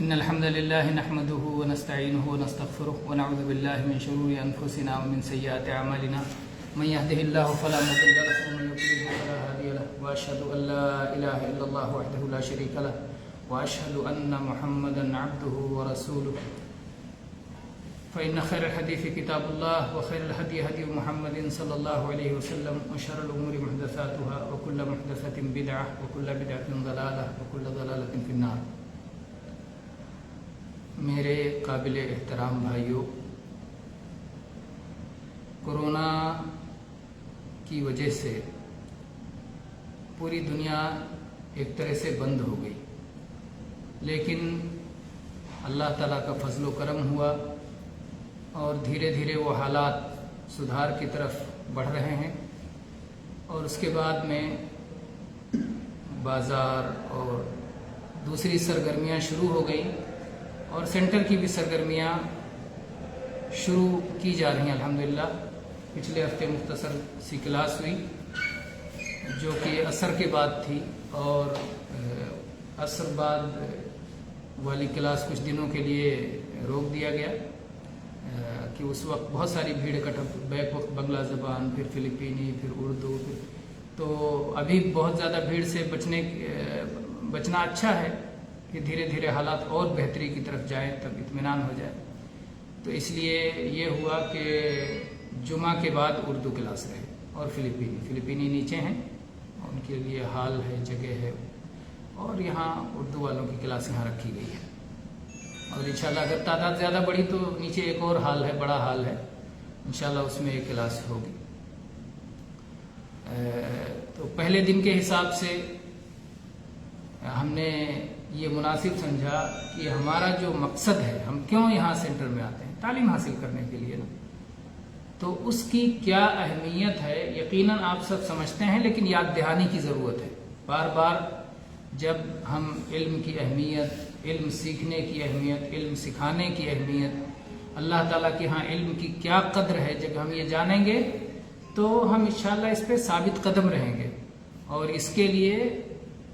إن الحمد لله نحمده ونستعينه ونستغفره ونعوذ بالله من شرور أنفسنا ومن سيئات أعمالنا من يهده الله فلا مضل له ومن يضلل فلا هادي له وأشهد أن لا إله إلا الله وحده لا شريك له وأشهد أن محمدا عبده ورسوله فإن خير الحديث كتاب الله وخير الهدي هدي محمد صلى الله عليه وسلم وشر الأمور محدثاتها وكل محدثة بدعة وكل بدعة ضلالة وكل ضلالة في النار. میرے قابل احترام بھائیوں، کورونا کی وجہ سے پوری دنیا ایک طرح سے بند ہو گئی، لیکن اللہ تعالیٰ کا فضل و کرم ہوا اور دھیرے دھیرے وہ حالات سدھار کی طرف بڑھ رہے ہیں، اور اس کے بعد میں بازار اور دوسری سرگرمیاں شروع ہو گئیں اور سینٹر کی بھی سرگرمیاں شروع کی جا رہی ہیں الحمدللہ. پچھلے ہفتے مختصر سی کلاس ہوئی جو کہ عصر کے بعد تھی، اور عصر بعد والی کلاس کچھ دنوں کے لیے روک دیا گیا کہ اس وقت بہت ساری بھیڑ اکٹھا، بیک وقت بنگلہ زبان، پھر فلپینی، پھر اردو، تو ابھی بہت زیادہ بھیڑ سے بچنا اچھا ہے کہ دھیرے دھیرے حالات اور بہتری کی طرف جائیں تب اطمینان ہو جائے. تو اس لیے یہ ہوا کہ جمعہ کے بعد اردو کلاس رہے اور فلپینی نیچے ہیں، ان کے لیے ہال ہے، جگہ ہے، اور یہاں اردو والوں کی کلاس یہاں رکھی گئی ہے. اور انشاءاللہ اگر تعداد زیادہ بڑھی تو نیچے ایک اور ہال ہے، بڑا ہال ہے، انشاءاللہ اس میں ایک کلاس ہوگی. تو پہلے دن کے حساب سے ہم نے یہ مناسب سمجھا کہ ہمارا جو مقصد ہے، ہم کیوں یہاں سینٹر میں آتے ہیں، تعلیم حاصل کرنے کے لیے نا، تو اس کی کیا اہمیت ہے یقیناً آپ سب سمجھتے ہیں، لیکن یاد دہانی کی ضرورت ہے. بار بار جب ہم علم کی اہمیت، علم سیکھنے کی اہمیت، علم سکھانے کی اہمیت، اللہ تعالیٰ کے ہاں علم کی کیا قدر ہے، جب ہم یہ جانیں گے تو ہم انشاءاللہ اس پہ ثابت قدم رہیں گے، اور اس کے لیے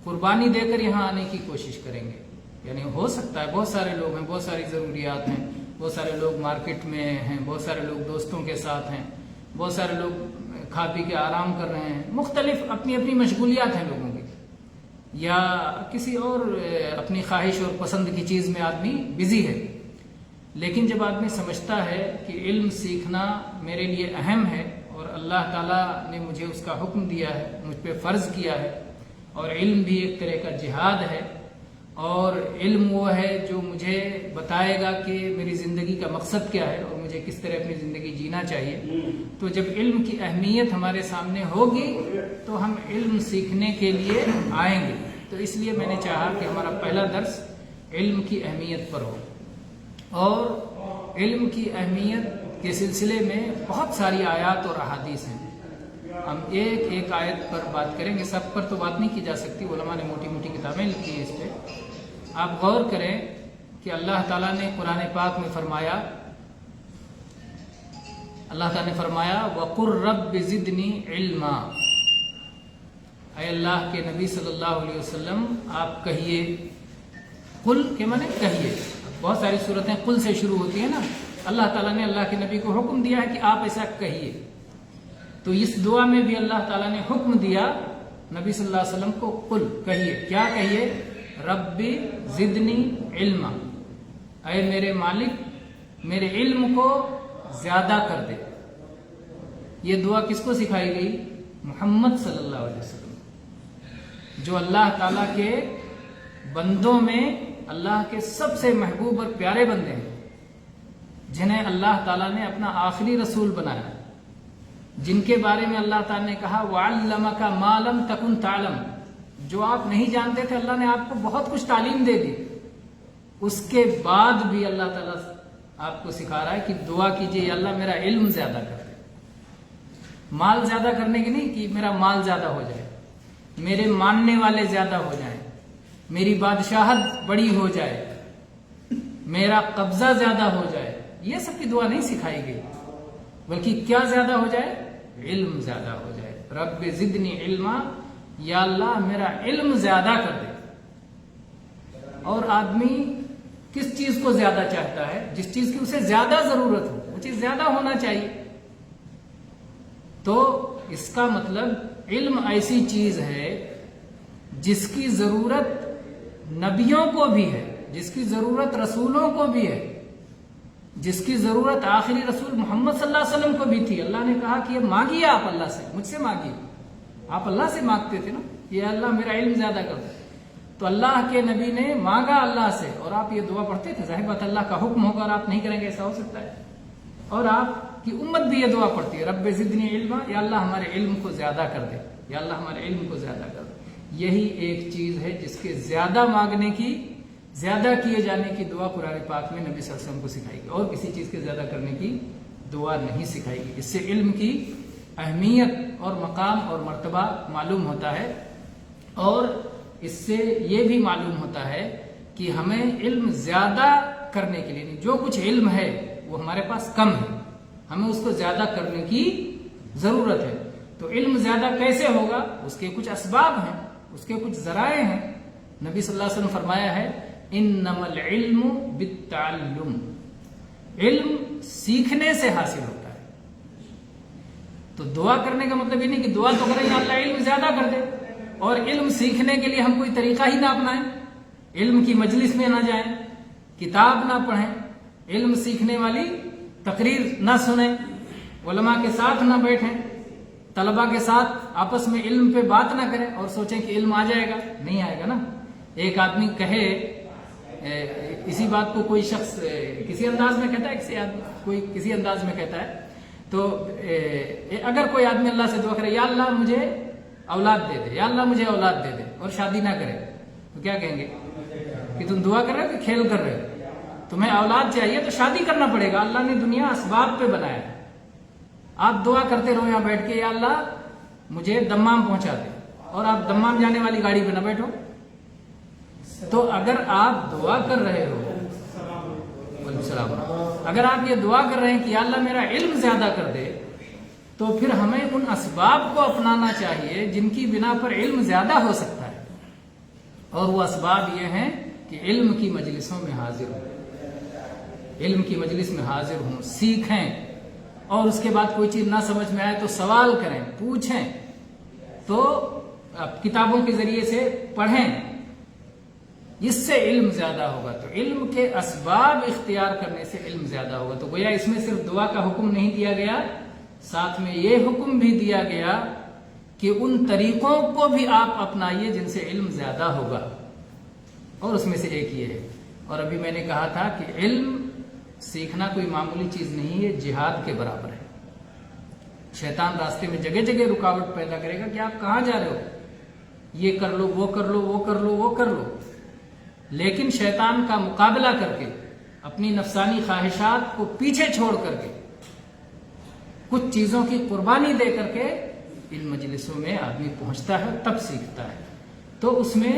قربانی دے کر یہاں آنے کی کوشش کریں گے. یعنی ہو سکتا ہے بہت سارے لوگ ہیں، بہت ساری ضروریات ہیں، بہت سارے لوگ مارکیٹ میں ہیں، بہت سارے لوگ دوستوں کے ساتھ ہیں، بہت سارے لوگ کھا پی کے آرام کر رہے ہیں، مختلف اپنی اپنی مشغولیات ہیں لوگوں کی، یا کسی اور اپنی خواہش اور پسند کی چیز میں آدمی بزی ہے. لیکن جب آدمی سمجھتا ہے کہ علم سیکھنا میرے لیے اہم ہے اور اللہ تعالیٰ نے مجھے اس کا حکم دیا ہے، مجھ پہ فرض کیا ہے، اور علم بھی ایک طرح کا جہاد ہے، اور علم وہ ہے جو مجھے بتائے گا کہ میری زندگی کا مقصد کیا ہے اور مجھے کس طرح اپنی زندگی جینا چاہیے. تو جب علم کی اہمیت ہمارے سامنے ہوگی تو ہم علم سیکھنے کے لیے آئیں گے. تو اس لیے میں نے چاہا کہ ہمارا پہلا درس علم کی اہمیت پر ہو، اور علم کی اہمیت کے سلسلے میں بہت ساری آیات اور احادیث ہیں. ہم ایک ایک آیت پر بات کریں گے، سب پر تو بات نہیں کی جا سکتی، علماء نے موٹی موٹی کتابیں لکھی ہیں اس پہ. آپ غور کریں کہ اللہ تعالیٰ نے قرآن پاک میں فرمایا، اللہ تعالیٰ نے فرمایا وَقُلْ رَبِّ زِدْنِي عِلْمًا. اے اللہ کے نبی صلی اللہ علیہ وسلم آپ کہیے، قل کے معنی کہیے. بہت ساری صورتیں قل سے شروع ہوتی ہیں نا، اللہ تعالیٰ نے اللہ کے نبی کو حکم دیا ہے کہ آپ ایسا کہیے. تو اس دعا میں بھی اللہ تعالیٰ نے حکم دیا نبی صلی اللہ علیہ وسلم کو، قل کہیے. کیا کہیے؟ ربی زدنی علما، اے میرے مالک میرے علم کو زیادہ کر دے. یہ دعا کس کو سکھائی گئی؟ محمد صلی اللہ علیہ وسلم، جو اللہ تعالیٰ کے بندوں میں اللہ کے سب سے محبوب اور پیارے بندے ہیں، جنہیں اللہ تعالیٰ نے اپنا آخری رسول بنایا، جن کے بارے میں اللہ تعالیٰ نے کہا وَعَلَّمَكَ مَا لَمْ تَكُنْ تَعْلَمْ، جو آپ نہیں جانتے تھے اللہ نے آپ کو بہت کچھ تعلیم دے دی. اس کے بعد بھی اللہ تعالیٰ آپ کو سکھا رہا ہے کہ دعا کیجئے اللہ میرا علم زیادہ کر دے. مال زیادہ کرنے کی نہیں کہ میرا مال زیادہ ہو جائے، میرے ماننے والے زیادہ ہو جائیں، میری بادشاہت بڑی ہو جائے، میرا قبضہ زیادہ ہو جائے، یہ سب کی دعا نہیں سکھائی گئی، بلکہ کیا زیادہ ہو جائے؟ علم زیادہ ہو جائے. رب زدنی علما، یا اللہ میرا علم زیادہ کر دے. اور آدمی کس چیز کو زیادہ چاہتا ہے؟ جس چیز کی اسے زیادہ ضرورت ہو وہ چیز زیادہ ہونا چاہیے. تو اس کا مطلب علم ایسی چیز ہے جس کی ضرورت نبیوں کو بھی ہے، جس کی ضرورت رسولوں کو بھی ہے، جس کی ضرورت آخری رسول محمد صلی اللہ علیہ وسلم کو بھی تھی. اللہ نے کہا کہ یہ مانگیے آپ اللہ سے، مجھ سے مانگیے. آپ اللہ سے مانگتے تھے نا، یہ اللہ میرا علم زیادہ کر دے. تو اللہ کے نبی نے مانگا اللہ سے، اور آپ یہ دعا پڑھتے تھے. ظاہر بات اللہ کا حکم ہوگا اور آپ نہیں کریں گے، ایسا ہو سکتا ہے. اور آپ کی امت بھی یہ دعا پڑتی ہے، رب زدنی علما، یا اللہ ہمارے علم کو زیادہ کر دے، یا اللہ ہمارے علم کو زیادہ کر دے. یہی ایک چیز ہے جس کے زیادہ مانگنے کی، زیادہ کیے جانے کی دعا قرآن پاک میں نبی صلی اللہ علیہ وسلم کو سکھائی گئی، اور کسی چیز کے زیادہ کرنے کی دعا نہیں سکھائی گئی. اس سے علم کی اہمیت اور مقام اور مرتبہ معلوم ہوتا ہے، اور اس سے یہ بھی معلوم ہوتا ہے کہ ہمیں علم زیادہ کرنے کے لیے، جو کچھ علم ہے وہ ہمارے پاس کم ہے، ہمیں اس کو زیادہ کرنے کی ضرورت ہے. تو علم زیادہ کیسے ہوگا؟ اس کے کچھ اسباب ہیں، اس کے کچھ ذرائع ہیں. نبی صلی اللہ علیہ وسلم فرمایا ہے انما العلم بالتعلم، علم سیکھنے سے حاصل ہوتا ہے. تو دعا کرنے کا مطلب یہ نہیں کہ دعا تو کریں یا اللہ علم زیادہ کر دے، اور علم سیکھنے کے لیے ہم کوئی طریقہ ہی نہ اپنائیں، علم کی مجلس میں نہ جائیں، کتاب نہ پڑھیں، علم سیکھنے والی تقریر نہ سنیں، علماء کے ساتھ نہ بیٹھیں، طلباء کے ساتھ آپس میں علم پہ بات نہ کریں اور سوچیں کہ علم آ جائے گا. نہیں آئے گا نا. ایک آدمی کہے اسی بات کو کوئی شخص کسی انداز میں کہتا ہے، کوئی کسی انداز میں کہتا ہے، تو اگر کوئی آدمی اللہ سے دعا کرے یا اللہ مجھے اولاد دے دے، یا اللہ مجھے اولاد دے دے، اور شادی نہ کرے، تو کیا کہیں گے کہ تم دعا کر رہے ہو کہ کھیل کر رہے ہو؟ تمہیں اولاد چاہیے تو شادی کرنا پڑے گا. اللہ نے دنیا اسباب پہ بنایا ہے. آپ دعا کرتے رہو یہاں بیٹھ کے یا اللہ مجھے دمام پہنچا دے، اور آپ دمام جانے والی گاڑی پہ نہ بیٹھو. تو اگر آپ دعا کر رہے ہو، وعلیکم السلام، اگر آپ یہ دعا کر رہے ہیں کہ یا اللہ میرا علم زیادہ کر دے، تو پھر ہمیں ان اسباب کو اپنانا چاہیے جن کی بنا پر علم زیادہ ہو سکتا ہے. اور وہ اسباب یہ ہیں کہ علم کی مجلسوں میں حاضر ہوں، علم کی مجلس میں حاضر ہوں، سیکھیں، اور اس کے بعد کوئی چیز نہ سمجھ میں آئے تو سوال کریں، پوچھیں، تو کتابوں کے ذریعے سے پڑھیں. اس سے علم زیادہ ہوگا. تو علم کے اسباب اختیار کرنے سے علم زیادہ ہوگا. تو گویا اس میں صرف دعا کا حکم نہیں دیا گیا، ساتھ میں یہ حکم بھی دیا گیا کہ ان طریقوں کو بھی آپ اپنائیے جن سے علم زیادہ ہوگا. اور اس میں سے ایک یہ ہے. اور ابھی میں نے کہا تھا کہ علم سیکھنا کوئی معمولی چیز نہیں ہے، جہاد کے برابر ہے. شیطان راستے میں جگہ جگہ رکاوٹ پیدا کرے گا کہ آپ کہاں جا رہے ہو، یہ کر لو، وہ کر لو، وہ کر لو، وہ کر لو. لیکن شیطان کا مقابلہ کر کے، اپنی نفسانی خواہشات کو پیچھے چھوڑ کر کے، کچھ چیزوں کی قربانی دے کر کے ان مجلسوں میں آدمی پہنچتا ہے، تب سیکھتا ہے. تو اس میں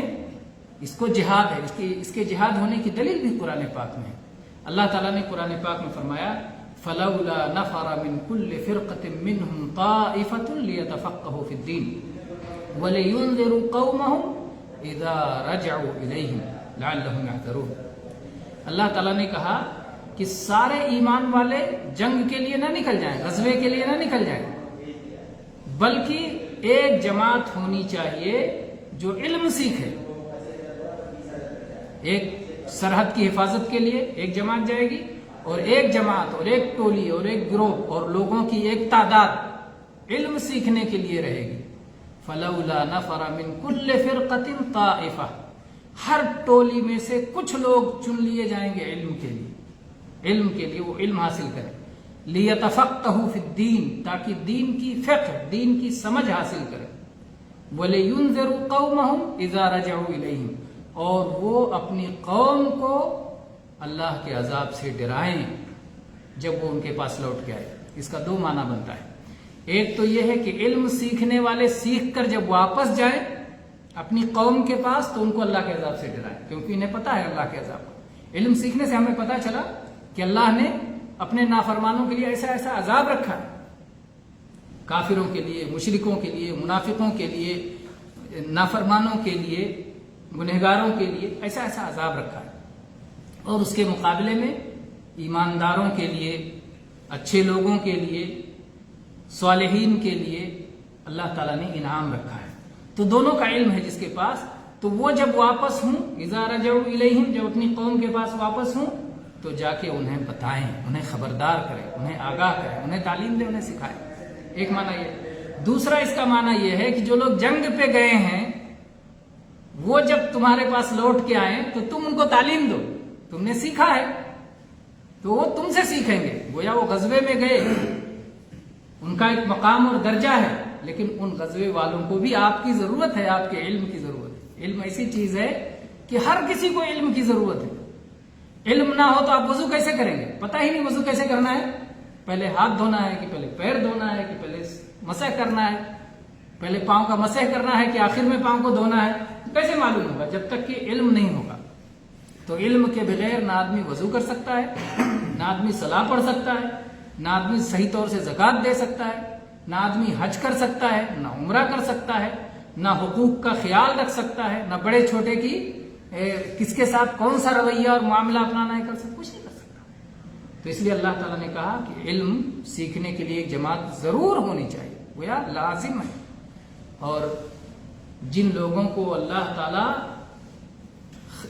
اس کو جہاد ہے. اس کے جہاد ہونے کی دلیل بھی قرآن پاک میں ہے. اللہ تعالیٰ نے قرآن پاک میں فرمایا فَلَوْلَا نَفَرَ مِن كُلِّ فِرْقَةٍ مِّنْهُمْ طَائِفَةٌ لِيَتَفَقَّهُوا فِي الدِّينِ وَلِيُنذِرُوا قَوْمَهُمْ إِذَا رَجَعُوا إِلَيْهِمْ لَعَلَّهُمْ يَحْذَرُونَ. اللہ تعالیٰ نے کہا کہ سارے ایمان والے جنگ کے لیے نہ نکل جائیں، غزوے کے لیے نہ نکل جائیں، بلکہ ایک جماعت ہونی چاہیے جو علم سیکھے. ایک سرحد کی حفاظت کے لیے ایک جماعت جائے گی، اور ایک جماعت اور ایک ٹولی اور ایک گروہ اور لوگوں کی ایک تعداد علم سیکھنے کے لیے رہے گی. فَلَوْلَا نَفَرَ مِن كُلِّ فِرْقَةٍ طَائِفَةٍ، ہر ٹولی میں سے کچھ لوگ چن لیے جائیں گے علم کے لیے وہ علم حاصل کریں. لِيَتَفَقَّهُوا فِي الدِّينِ، تاکہ دین کی فقہ، دین کی سمجھ حاصل کریں. وَلِيُنذِرُوا قَوْمَهُمْ إِذَا رَجَعُوا إِلَيْهِمْ، اور وہ اپنی قوم کو اللہ کے عذاب سے ڈرائیں جب وہ ان کے پاس لوٹ کے آئے. اس کا دو معنی بنتا ہے. ایک تو یہ ہے کہ علم سیکھنے والے سیکھ کر جب واپس جائیں اپنی قوم کے پاس تو ان کو اللہ کے عذاب سے ڈرائیں، کیونکہ انہیں پتا ہے اللہ کے عذاب کو. علم سیکھنے سے ہمیں پتا چلا کہ اللہ نے اپنے نافرمانوں کے لیے ایسا ایسا عذاب رکھا ہے، کافروں کے لیے، مشرکوں کے لیے، منافقوں کے لیے، نافرمانوں کے لیے، گنہگاروں کے لیے ایسا ایسا عذاب رکھا ہے. اور اس کے مقابلے میں ایمانداروں کے لیے، اچھے لوگوں کے لیے، صالحین کے لیے اللہ تعالیٰ نے انعام رکھا ہے۔ تو دونوں کا علم ہے جس کے پاس، تو وہ جب واپس ہوں، اذا رجعوا الیہم، جب اپنی قوم کے پاس واپس ہوں تو جا کے انہیں بتائیں، انہیں خبردار کریں، انہیں آگاہ کریں، انہیں تعلیم دیں، انہیں سکھائیں۔ ایک معنی یہ۔ دوسرا اس کا معنی یہ ہے کہ جو لوگ جنگ پہ گئے ہیں وہ جب تمہارے پاس لوٹ کے آئیں تو تم ان کو تعلیم دو، تم نے سیکھا ہے تو وہ تم سے سیکھیں گے۔ گویا وہ غزوے میں گئے، ان کا ایک مقام اور درجہ ہے، لیکن ان غزوے والوں کو بھی آپ کی ضرورت ہے، آپ کے علم کی ضرورت ہے۔ علم ایسی چیز ہے کہ ہر کسی کو علم کی ضرورت ہے۔ علم نہ ہو تو آپ وضو کیسے کریں گے؟ پتہ ہی نہیں وضو کیسے کرنا ہے، پہلے ہاتھ دھونا ہے کہ پہلے پیر دھونا ہے کہ پہلے مسح کرنا ہے، پہلے پاؤں کا مسح کرنا ہے کہ آخر میں پاؤں کو دھونا ہے، کیسے معلوم ہوگا جب تک کہ علم نہیں ہوگا؟ تو علم کے بغیر نہ آدمی وضو کر سکتا ہے، نہ آدمی صلاح پڑھ سکتا ہے، نہ آدمی صحیح طور سے زکوٰۃ دے سکتا ہے، نہ آدمی حج کر سکتا ہے، نہ عمرہ کر سکتا ہے، نہ حقوق کا خیال رکھ سکتا ہے، نہ بڑے چھوٹے کی کس کے ساتھ کون سا رویہ اور معاملہ اپنانا ہے کر سکتا، کچھ نہیں کر سکتا۔ تو اس لیے اللہ تعالیٰ نے کہا کہ علم سیکھنے کے لیے ایک جماعت ضرور ہونی چاہیے، وہ لازم ہے۔ اور جن لوگوں کو اللہ تعالیٰ،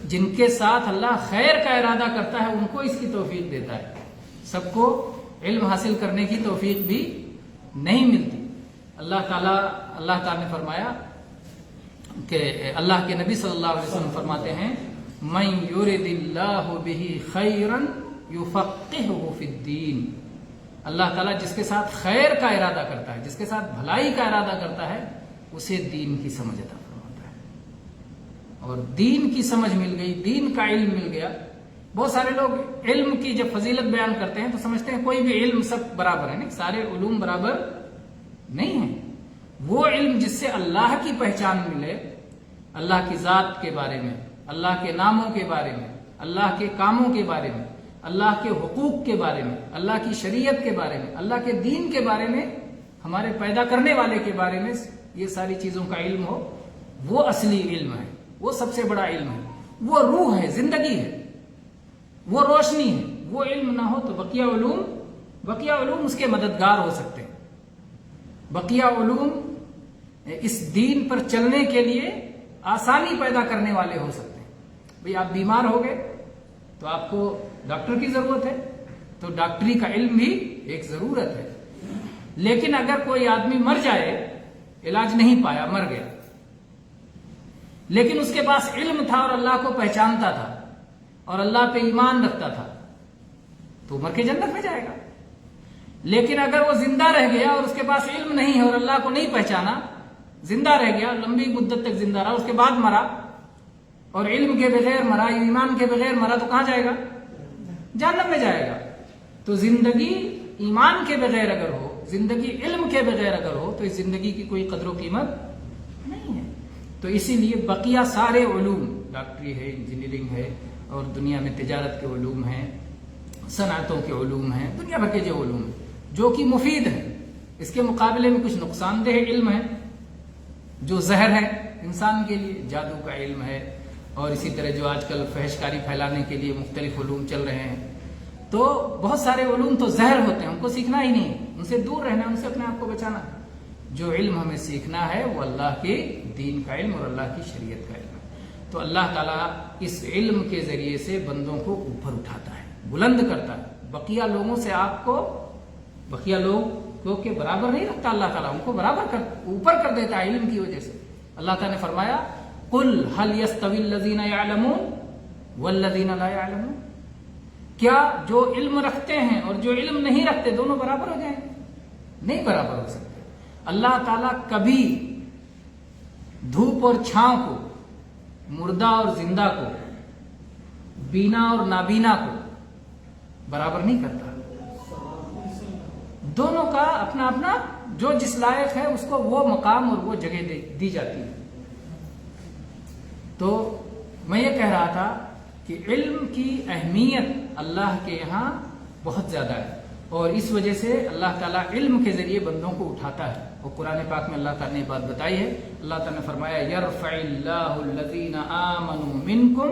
جن کے ساتھ اللہ خیر کا ارادہ کرتا ہے ان کو اس کی توفیق دیتا ہے، سب کو علم حاصل کرنے کی توفیق بھی نہیں ملتی۔ اللہ تعالیٰ نے فرمایا کہ اللہ کے نبی صلی اللہ علیہ وسلم فرماتے ہیں مَن یُرِدِ اللَّهُ بِهِ خَیْرًا یُفَقِّهُ فِی الدِّین۔ اللہ تعالیٰ جس کے ساتھ خیر کا ارادہ کرتا ہے، جس کے ساتھ بھلائی کا ارادہ کرتا ہے، اسے دین کی سمجھ عطا فرماتا ہے۔ اور دین کی سمجھ مل گئی، دین کا علم مل گیا۔ بہت سارے لوگ علم کی جب فضیلت بیان کرتے ہیں تو سمجھتے ہیں کوئی بھی علم سب برابر ہے، نہیں، سارے علوم برابر نہیں ہیں۔ وہ علم جس سے اللہ کی پہچان ملے، اللہ کی ذات کے بارے میں، اللہ کے ناموں کے بارے میں، اللہ کے کاموں کے بارے میں، اللہ کے حقوق کے بارے میں، اللہ کی شریعت کے بارے میں، اللہ کے دین کے بارے میں، ہمارے پیدا کرنے والے کے بارے میں، یہ ساری چیزوں کا علم ہو، وہ اصلی علم ہے، وہ سب سے بڑا علم ہے، وہ روح ہے، زندگی ہے، وہ روشنی ہے۔ وہ علم نہ ہو تو بقیہ علوم اس کے مددگار ہو سکتے ہیں، بقیہ علوم اس دین پر چلنے کے لیے آسانی پیدا کرنے والے ہو سکتے ہیں۔ بھئی آپ بیمار ہو گئے تو آپ کو ڈاکٹر کی ضرورت ہے، تو ڈاکٹری کا علم بھی ایک ضرورت ہے۔ لیکن اگر کوئی آدمی مر جائے، علاج نہیں پایا، مر گیا، لیکن اس کے پاس علم تھا اور اللہ کو پہچانتا تھا اور اللہ پہ ایمان رکھتا تھا، تو مر کے جنت میں جائے گا۔ لیکن اگر وہ زندہ رہ گیا اور اس کے پاس علم نہیں ہے اور اللہ کو نہیں پہچانا، زندہ رہ گیا، لمبی مدت تک زندہ رہا، اس کے بعد مرا اور علم کے بغیر مرا، ایمان کے بغیر مرا، تو کہاں جائے گا؟ جہنم میں جائے گا۔ تو زندگی ایمان کے بغیر اگر ہو، زندگی علم کے بغیر اگر ہو، تو اس زندگی کی کوئی قدر و قیمت نہیں ہے۔ تو اسی لیے بقیہ سارے علوم، ڈاکٹری ہے، انجینئرنگ ہے، اور دنیا میں تجارت کے علوم ہیں، صنعتوں کے علوم ہیں، دنیا بھر کے جو علوم ہیں جو کہ مفید ہیں، اس کے مقابلے میں کچھ نقصان دہ علم ہے جو زہر ہے انسان کے لیے، جادو کا علم ہے، اور اسی طرح جو آج کل فحش کاری پھیلانے کے لیے مختلف علوم چل رہے ہیں۔ تو بہت سارے علوم تو زہر ہوتے ہیں، ان کو سیکھنا ہی نہیں، ان سے دور رہنا، ان سے اپنے آپ کو بچانا۔ جو علم ہمیں سیکھنا ہے وہ اللہ کے دین کا علم اور اللہ کی شریعت کا علم ہے۔ تو اللہ تعالیٰ اس علم کے ذریعے سے بندوں کو اوپر اٹھاتا ہے، بلند کرتا ہے، بقیہ لوگوں سے آپ کو، بقیہ لوگوں کے برابر نہیں رکھتا اللہ تعالیٰ، ان کو برابر اوپر کر دیتا ہے علم کی وجہ سے۔ اللہ تعالیٰ نے فرمایا قُلْ هَلْ يَسْتَوِي الَّذِينَ يَعْلَمُونَ وَالَّذِينَ لَا يَعْلَمُونَ، کیا جو علم رکھتے ہیں اور جو علم نہیں رکھتے دونوں برابر ہو جائیں؟ نہیں برابر ہو سکتے۔ اللہ تعالیٰ کبھی دھوپ اور چھاؤں کو، مردہ اور زندہ کو، بینا اور نابینا کو برابر نہیں کرتا۔ دونوں کا اپنا اپنا، جو جس لائق ہے اس کو وہ مقام اور وہ جگہ دی جاتی ہے۔ تو میں یہ کہہ رہا تھا کہ علم کی اہمیت اللہ کے یہاں بہت زیادہ ہے، اور اس وجہ سے اللہ تعالیٰ علم کے ذریعے بندوں کو اٹھاتا ہے۔ اور قرآن پاک میں اللہ تعالیٰ نے یہ بات بتائی ہے، اللہ تعالیٰ نے فرمایا یرفع اللہ الذین آمنوا منکم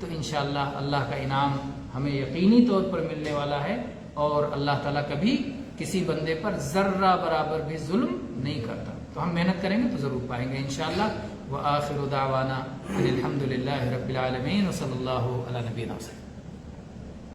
تو انشاءاللہ اللہ کا انعام ہمیں یقینی طور پر ملنے والا ہے، اور اللہ تعالیٰ کبھی کسی بندے پر ذرہ برابر بھی ظلم نہیں کرتا. تو ہم محنت کریں گے تو ضرور پائیں گے انشاءاللہ. وآخر دعوانا الحمد للہ رب العالمین وصلی اللہ علی نبینا وسلم.